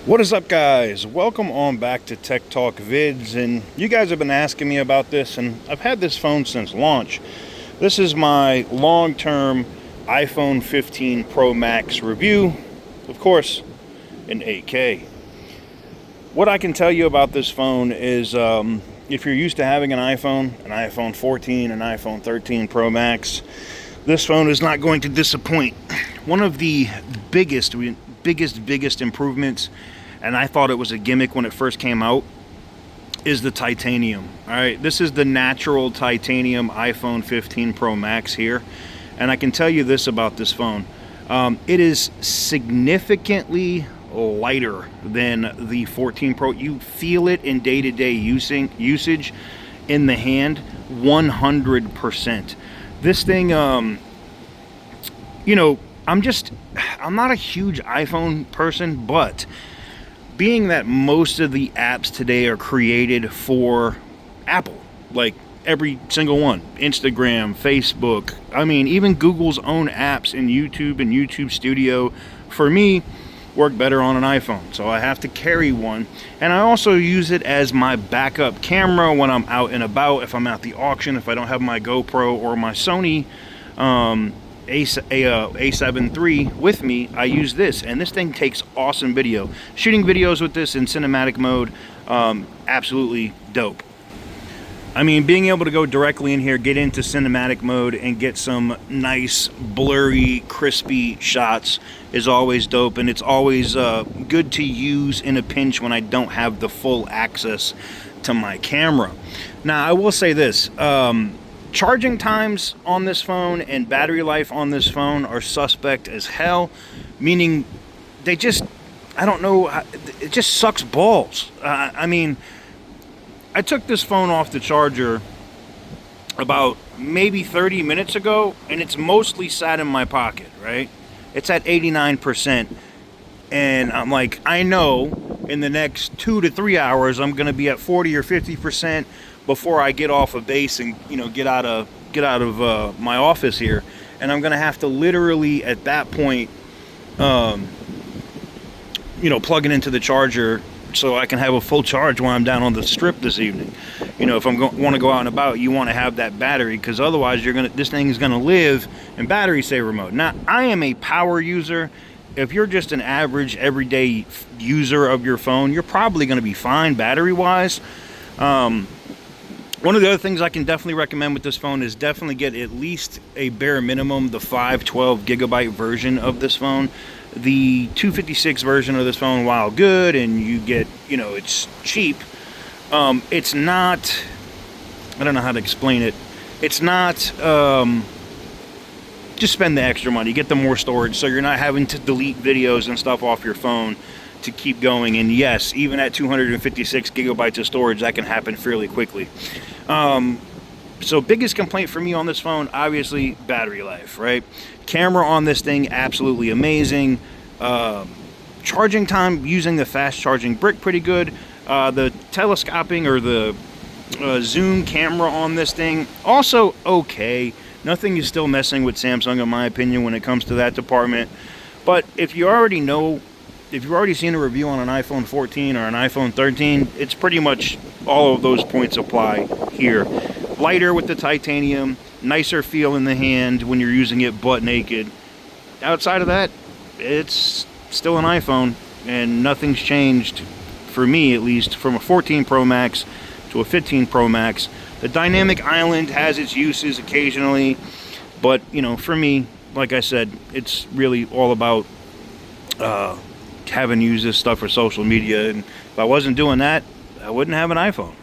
What is up, guys? Welcome on back to Tech Talk Vids, and you guys have been asking me about this, and I've had this phone since launch. This is my long-term iPhone 15 Pro Max review, of course, in 8K. What I can tell you about this phone is if you're used to having an iPhone 14, an iPhone 13 Pro Max, this phone is not going to disappoint. One of the biggest improvements, and I thought it was a gimmick when it first came out, is the titanium. All right, this is the natural titanium iPhone 15 Pro Max here, and I can tell you this about this phone. It is significantly lighter than the 14 Pro. You feel it in day-to-day usage in the hand 100%. This thing, I'm not a huge iPhone person, but being that most of the apps today are created for Apple, like every single one, Instagram, Facebook, I mean, even Google's own apps in YouTube and YouTube Studio, for me, work better on an iPhone. So I have to carry one. And I also use it as my backup camera when I'm out and about, if I'm at the auction, if I don't have my GoPro or my Sony A7 III with me, I use this, and this thing takes awesome video. Shooting videos with this in cinematic mode, absolutely dope. I mean, being able to go directly in here, get into cinematic mode, and get some nice, blurry, crispy shots is always dope, and it's always good to use in a pinch when I don't have the full access to my camera. Now, I will say this. Charging times on this phone and battery life on this phone are suspect as hell, meaning they just, I don't know, it just sucks balls. I mean, I took this phone off the charger about maybe 30 minutes ago, and it's mostly sat in my pocket, right? It's at 89%, and I'm like, I know in the next 2 to 3 hours I'm going to be at 40 or 50% before I get off of base and get out of my office here, and I'm gonna have to literally at that point plug it into the charger so I can have a full charge when I'm down on the strip this evening. If I'm want to go out and about, you want to have that battery, because otherwise this thing is gonna live in battery saver mode. Now, I am a power user. If you're just an average everyday user of your phone, you're probably going to be fine battery wise. One of the other things I can definitely recommend with this phone is definitely get at least a bare minimum the 512 gigabyte version of this phone. The 256 version of this phone, while good and you get, it's cheap, it's not, I don't know how to explain it. It's not, just spend the extra money, get the more storage so you're not having to delete videos and stuff off your phone to keep going. And yes, even at 256 gigabytes of storage, that can happen fairly quickly. So biggest complaint for me on this phone, obviously battery life, right? Camera on this thing, absolutely amazing. Charging time using the fast charging brick, pretty good. The telescoping or the zoom camera on this thing, also okay. Nothing is still messing with Samsung, in my opinion, when it comes to that department. But if you've already seen a review on an iPhone 14 or an iPhone 13, it's pretty much all of those points apply here. Lighter with the titanium, nicer feel in the hand when you're using it butt naked. Outside of that, it's still an iPhone, and nothing's changed, for me at least, from a 14 Pro Max to a 15 Pro Max. The dynamic island has its uses occasionally, but for me, like I said, it's really all about having used this stuff for social media, and if I wasn't doing that, I wouldn't have an iPhone.